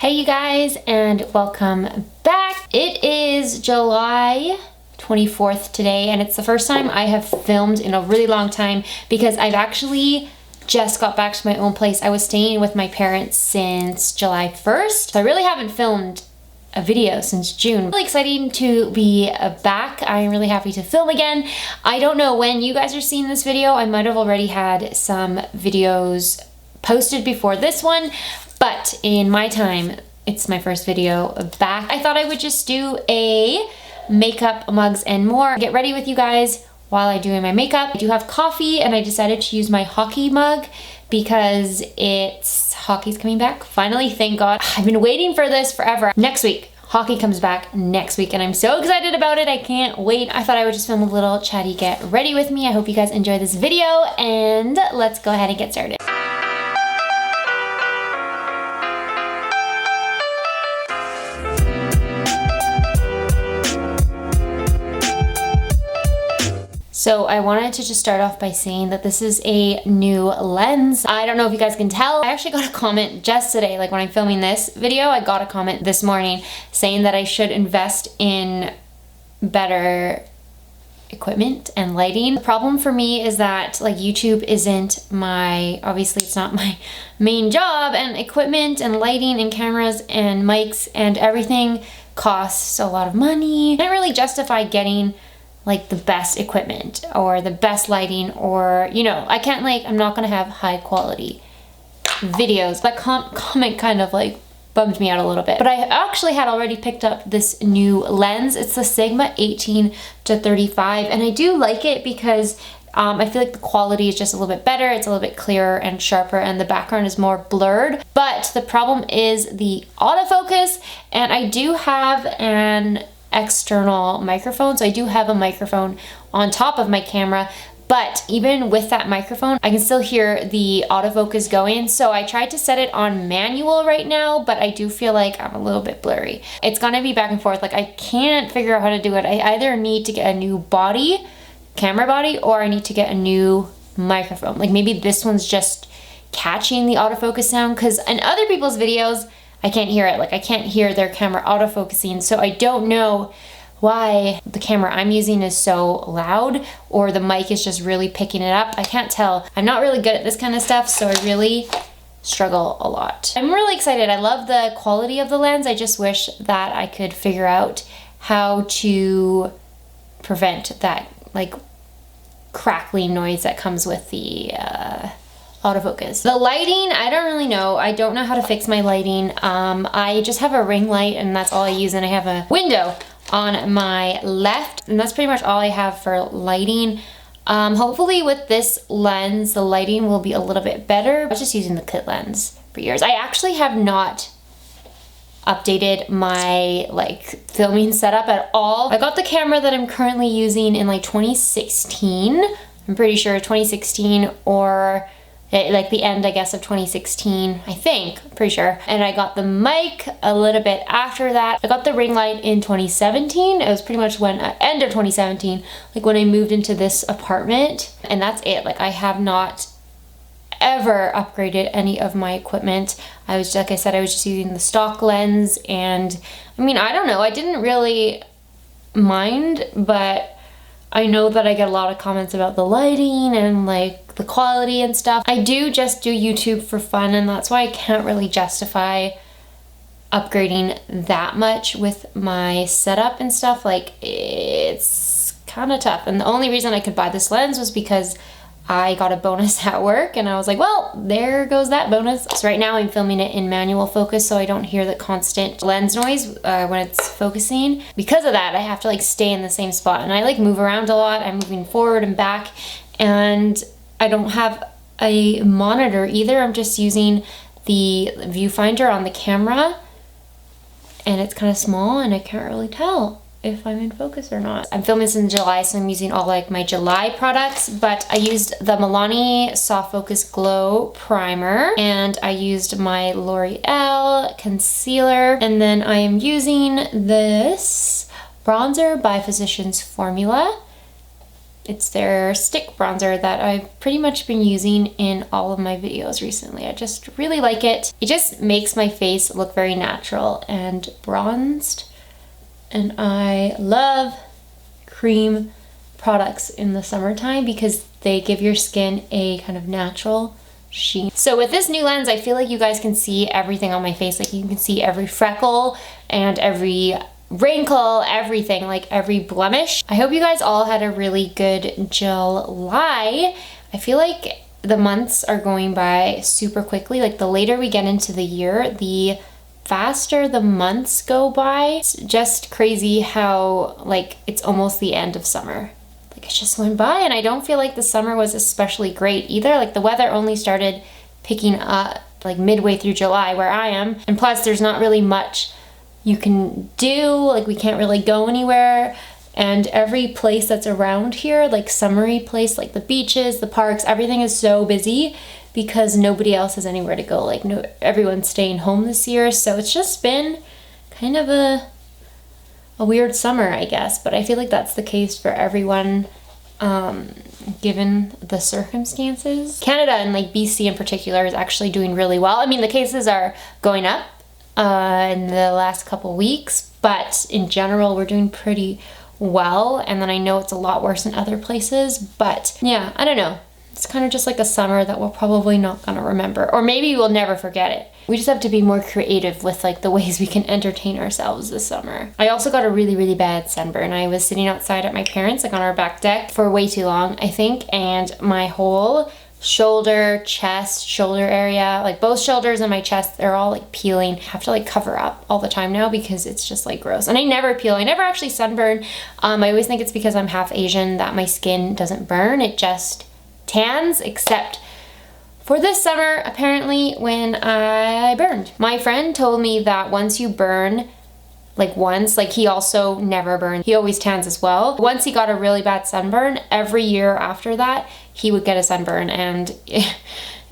Hey you guys, and welcome back. It is July 24th today, and it's the first time I have filmed in a really long time because I've actually just got back to my own place. I was staying with my parents since July 1st, so I really haven't filmed a video since June. Really exciting to be back. I'm really happy to film again. I don't know when you guys are seeing this video. I might have already had some videos posted before this one, but in my time, it's my first video back. I thought I would just do a makeup, mugs, and more. Get ready with you guys while I'm doing my makeup. I do have coffee, and I decided to use my hockey mug because hockey's coming back. Finally, thank God. I've been waiting for this forever. Next week, hockey comes back next week, and I'm so excited about it. I can't wait. I thought I would just film a little chatty get ready with me. I hope you guys enjoy this video, and let's go ahead and get started. So I wanted to just start off by saying that this is a new lens. I don't know if you guys can tell. I actually got a comment just today, like when I'm filming this video, I got a comment this morning saying that I should invest in better equipment and lighting. The problem for me is that like YouTube isn't obviously it's not my main job, and equipment and lighting and cameras and mics and everything costs a lot of money. I can't really justify getting like the best equipment or the best lighting, or I'm not gonna have high quality videos. That comment kind of like bummed me out a little bit. But I actually had already picked up this new lens. It's the Sigma 18 to 35, and I do like it because I feel like the quality is just a little bit better. It's a little bit clearer and sharper, and the background is more blurred. But the problem is the autofocus, and I do have an external microphone, so I do have a microphone on top of my camera, but even with that microphone I can still hear the autofocus going. So I tried to set it on manual right now, but I do feel like I'm a little bit blurry. It's gonna be back and forth. Like I can't figure out how to do it. I either need to get a new camera body, or I need to get a new microphone. Like maybe this one's just catching the autofocus sound, because in other people's videos I can't hear it. Like I can't hear their camera autofocusing, so I don't know why the camera I'm using is so loud, or the mic is just really picking it up. I can't tell. I'm not really good at this kind of stuff, so I really struggle a lot. I'm really excited. I love the quality of the lens. I just wish that I could figure out how to prevent that like crackling noise that comes with the autofocus. The lighting, I don't really know. I don't know how to fix my lighting. I just have a ring light, and that's all I use, and I have a window on my left, and that's pretty much all I have for lighting. Hopefully with this lens, the lighting will be a little bit better. I was just using the kit lens for years. I actually have not updated my like filming setup at all. I got the camera that I'm currently using in like 2016. I'm pretty sure 2016, or like the end, I guess, of 2016, I think, pretty sure. And I got the mic a little bit after that. I got the ring light in 2017. It was pretty much end of 2017, like when I moved into this apartment, and that's it. Like I have not ever upgraded any of my equipment. Like I said, I was just using the stock lens, and I mean, I don't know, I didn't really mind, but I know that I get a lot of comments about the lighting and like the quality and stuff. I do just do YouTube for fun, and that's why I can't really justify upgrading that much with my setup and stuff. Like it's kind of tough, and the only reason I could buy this lens was because I got a bonus at work, and I was like, well, there goes that bonus. So right now I'm filming it in manual focus, so I don't hear the constant lens noise when it's focusing. Because of that, I have to like stay in the same spot, and I like move around a lot. I'm moving forward and back, and I don't have a monitor either. I'm just using the viewfinder on the camera, and it's kind of small, and I can't really tell if I'm in focus or not. I'm filming this in July, so I'm using all like my July products, but I used the Milani Soft Focus Glow Primer, and I used my L'Oreal concealer, and then I am using this bronzer by Physicians Formula, It's their stick bronzer that I've pretty much been using in all of my videos recently. I just really like it. It just makes my face look very natural and bronzed. And I love cream products in the summertime because they give your skin a kind of natural sheen. So with this new lens, I feel like you guys can see everything on my face. Like you can see every freckle and every wrinkle, everything, like every blemish. I hope you guys all had a really good July. I feel like the months are going by super quickly. Like the later we get into the year, the faster the months go by. It's just crazy how like it's almost the end of summer. Like it just went by, and I don't feel like the summer was especially great either. Like the weather only started picking up like midway through July where I am, and plus there's not really much you can do. Like we can't really go anywhere, and every place that's around here, like summery place, like the beaches, the parks, everything is so busy because nobody else has anywhere to go. Like no, everyone's staying home this year, so it's just been kind of a weird summer, I guess. But I feel like that's the case for everyone, given the circumstances. Canada and like BC in particular is actually doing really well. I mean, the cases are going up in the last couple weeks, but in general we're doing pretty well. And then I know it's a lot worse in other places, but yeah, I don't know. It's kind of just like a summer that we're probably not gonna remember, or maybe we'll never forget it. We just have to be more creative with like the ways we can entertain ourselves this summer. I also got a really, really bad sunburn. I was sitting outside at my parents', like on our back deck for way too long, I think, and my whole shoulder, chest, shoulder area, like both shoulders and my chest, they're all like peeling. I have to like cover up all the time now because it's just like gross. And I never peel, I never actually sunburn. I always think it's because I'm half Asian that my skin doesn't burn, it just tans, except for this summer, apparently, when I burned. My friend told me that once you burn, like once, like he also never burned. He always tans as well. Once he got a really bad sunburn, every year after that, he would get a sunburn, and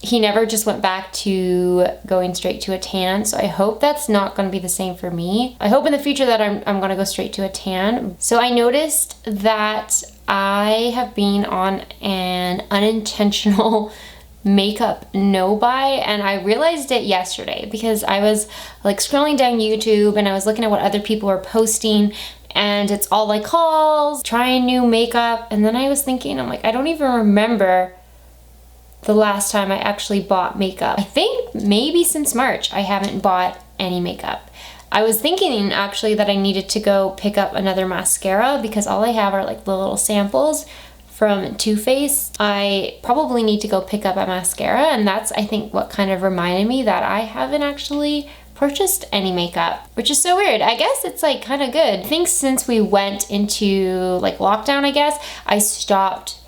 he never just went back to going straight to a tan. So I hope that's not gonna be the same for me. I hope in the future that I'm gonna go straight to a tan. So I noticed that I have been on an unintentional makeup no buy, and I realized it yesterday because I was like scrolling down YouTube and I was looking at what other people were posting, and it's all like hauls, trying new makeup, and then I was thinking, I'm like, I don't even remember the last time I actually bought makeup. I think maybe since March I haven't bought any makeup. I was thinking actually that I needed to go pick up another mascara because all I have are like the little samples from Too Faced. I probably need to go pick up a mascara, and that's I think what kind of reminded me that I haven't actually purchased any makeup, which is so weird. I guess it's like kind of good. I think since we went into like lockdown, I guess, I stopped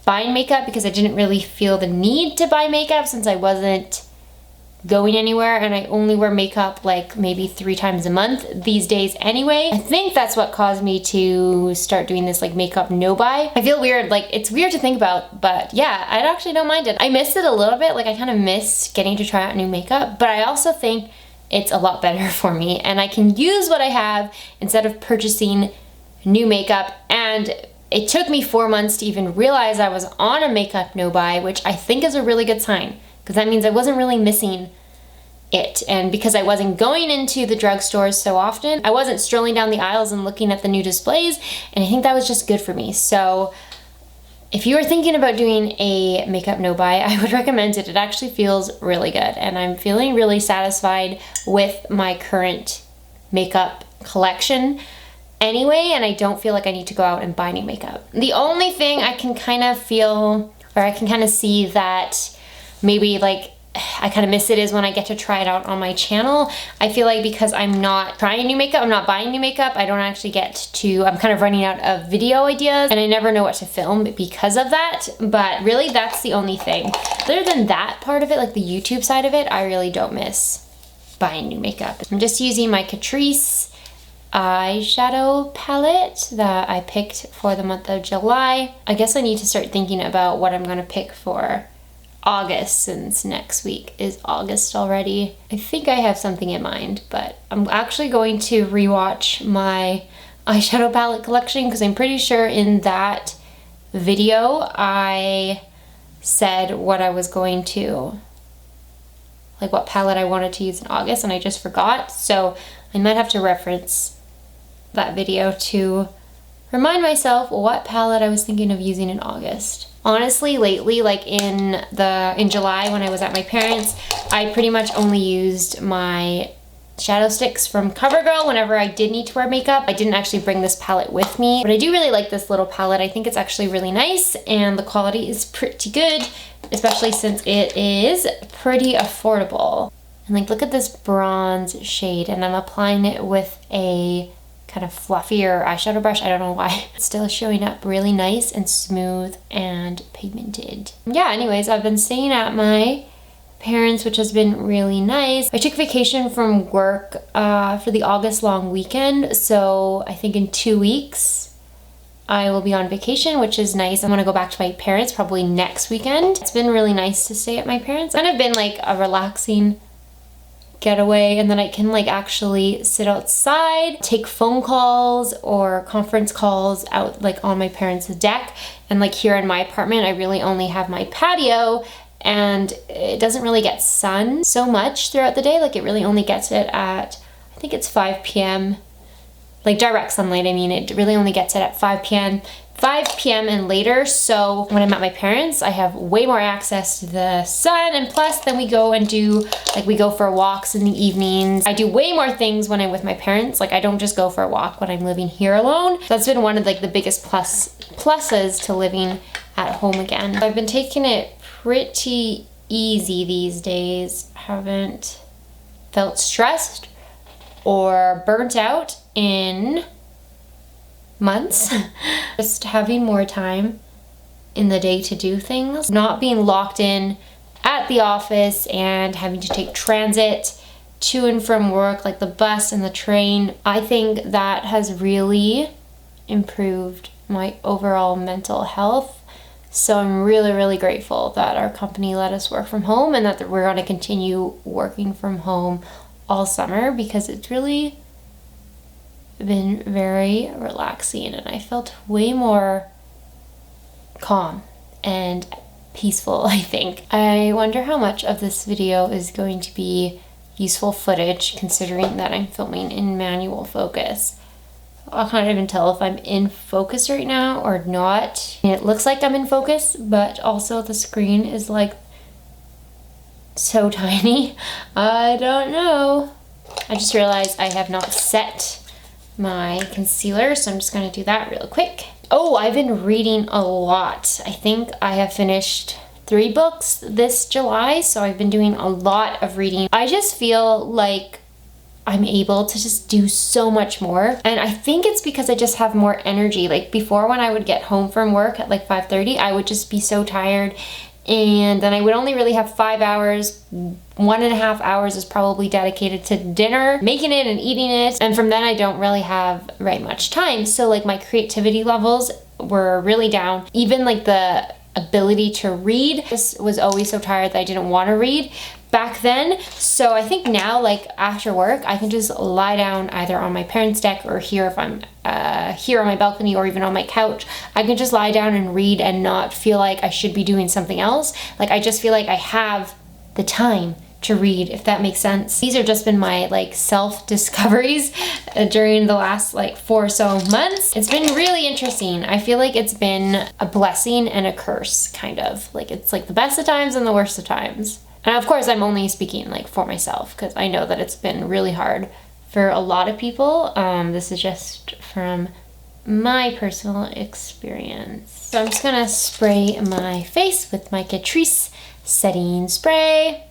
buying makeup because I didn't really feel the need to buy makeup since I wasn't going anywhere, and I only wear makeup like maybe 3 times a month these days anyway. I think that's what caused me to start doing this like makeup no buy. I feel weird, like it's weird to think about, but yeah, I actually don't mind it. I missed it a little bit, like I kind of miss getting to try out new makeup, but I also think it's a lot better for me and I can use what I have instead of purchasing new makeup. And it took me 4 months to even realize I was on a makeup no buy, which I think is a really good sign, because that means I wasn't really missing it. And because I wasn't going into the drugstores so often, I wasn't strolling down the aisles and looking at the new displays, and I think that was just good for me. So if you are thinking about doing a makeup no buy, I would recommend it. It actually feels really good, and I'm feeling really satisfied with my current makeup collection anyway, and I don't feel like I need to go out and buy new makeup. The only thing I can kind of feel, or I can kind of see that maybe like I kind of miss it is when I get to try it out on my channel. I feel like because I'm not trying new makeup, I'm not buying new makeup, I don't actually get to, I'm kind of running out of video ideas and I never know what to film because of that. But really that's the only thing. Other than that part of it, like the YouTube side of it, I really don't miss buying new makeup. I'm just using my Catrice eyeshadow palette that I picked for the month of July. I guess I need to start thinking about what I'm gonna pick for August, since next week is August already. I think I have something in mind, but I'm actually going to rewatch my eyeshadow palette collection because I'm pretty sure in that video, I said what I was going to, like what palette I wanted to use in August, and I just forgot. So I might have to reference that video to remind myself what palette I was thinking of using in August. Honestly, lately, like in July when I was at my parents', I pretty much only used my shadow sticks from CoverGirl whenever I did need to wear makeup. I didn't actually bring this palette with me, but I do really like this little palette. I think it's actually really nice and the quality is pretty good, especially since it is pretty affordable. And like, look at this bronze shade, and I'm applying it with a kind of fluffier eyeshadow brush. I don't know why. It's still showing up really nice and smooth and pigmented. Yeah, anyways, I've been staying at my parents, which has been really nice. I took vacation from work for the August long weekend, so I think in 2 weeks I will be on vacation, which is nice. I'm gonna go back to my parents probably next weekend. It's been really nice to stay at my parents. It's kind of been like a relaxing getaway, and then I can like actually sit outside, take phone calls or conference calls out like on my parents' deck. And like here in my apartment, I really only have my patio, and it doesn't really get sun so much throughout the day. Like it really only gets it at, I think it's 5 p.m. Like direct sunlight, I mean, it really only gets it at 5 p.m. and later. So when I'm at my parents', I have way more access to the sun, and plus then we go and do, like we go for walks in the evenings. I do way more things when I'm with my parents. Like I don't just go for a walk when I'm living here alone. That's been one of like the biggest pluses to living at home again. I've been taking it pretty easy these days. Haven't felt stressed or burnt out in months. Just having more time in the day to do things, not being locked in at the office and having to take transit to and from work, like the bus and the train. I think that has really improved my overall mental health. So I'm really, really grateful that our company let us work from home, and that we're going to continue working from home all summer, because it's really been very relaxing, and I felt way more calm and peaceful, I think. I wonder how much of this video is going to be useful footage, considering that I'm filming in manual focus. I can't even tell if I'm in focus right now or not. It looks like I'm in focus, but also the screen is like so tiny. I don't know. I just realized I have not set my concealer, so I'm just gonna do that real quick. Oh, I've been reading a lot. I think I have finished 3 books this July, so I've been doing a lot of reading. I just feel like I'm able to just do so much more, and I think it's because I just have more energy. Like before, when I would get home from work at like 5:30, I would just be so tired, and then I would only really have 5 hours. 1.5 hours is probably dedicated to dinner, making it and eating it, and from then I don't really have very much time. So like my creativity levels were really down. Even like the ability to read, just was always so tired that I didn't want to read back then. So I think now, like after work, I can just lie down either on my parents' deck or here if I'm here on my balcony, or even on my couch. I can just lie down and read and not feel like I should be doing something else. Like I just feel like I have the time to read, if that makes sense. These have just been my like self-discoveries during the last like 4 or so months. It's been really interesting. I feel like it's been a blessing and a curse, kind of. Like it's like the best of times and the worst of times. And of course I'm only speaking like for myself, because I know that it's been really hard for a lot of people. This is just from my personal experience. So I'm just gonna spray my face with my Catrice setting spray.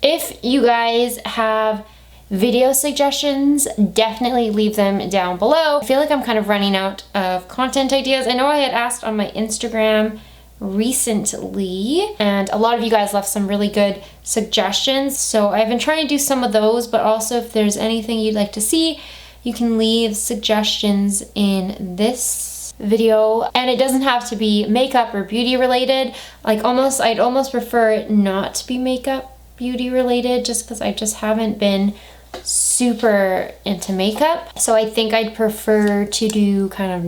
If you guys have video suggestions, definitely leave them down below. I feel like I'm kind of running out of content ideas. I know I had asked on my Instagram recently, and a lot of you guys left some really good suggestions. So I've been trying to do some of those, but also if there's anything you'd like to see, you can leave suggestions in this video. And it doesn't have to be makeup or beauty related. Like I'd almost prefer it not to be makeup beauty related, just because I just haven't been super into makeup. So I think I'd prefer to do kind of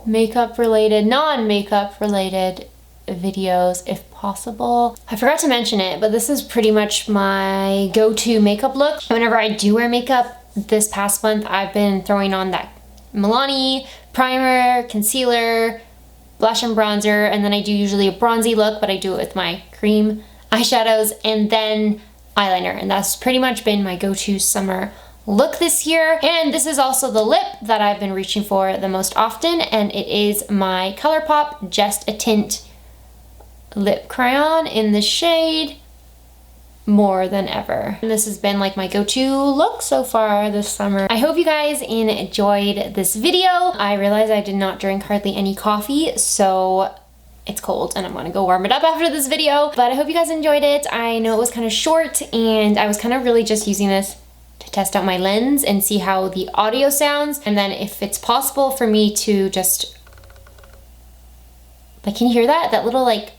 makeup related, non-makeup related videos if possible. I forgot to mention it, but this is pretty much my go-to makeup look. Whenever I do wear makeup, this past month I've been throwing on that Milani primer, concealer, blush and bronzer, and then I do usually a bronzy look, but I do it with my cream eyeshadows and then eyeliner, and that's pretty much been my go-to summer look this year. And this is also the lip that I've been reaching for the most often, and it is my Colourpop Just a Tint lip crayon in the shade More Than Ever. And this has been like my go-to look so far this summer. I hope you guys enjoyed this video. I realized I did not drink hardly any coffee, so it's cold and I'm gonna go warm it up after this video. But I hope you guys enjoyed it. I know it was kind of short and I was kind of really just using this to test out my lens and see how the audio sounds. And then if it's possible for me to just, like, can you hear that? That little like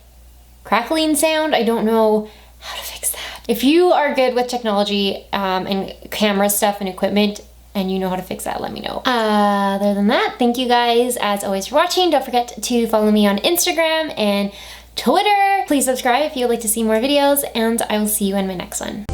crackling sound? I don't know how to fix that. If you are good with technology and camera stuff and equipment and you know how to fix that, let me know. Other than that, thank you guys as always for watching. Don't forget to follow me on Instagram and Twitter. Please subscribe if you would like to see more videos, and I will see you in my next one.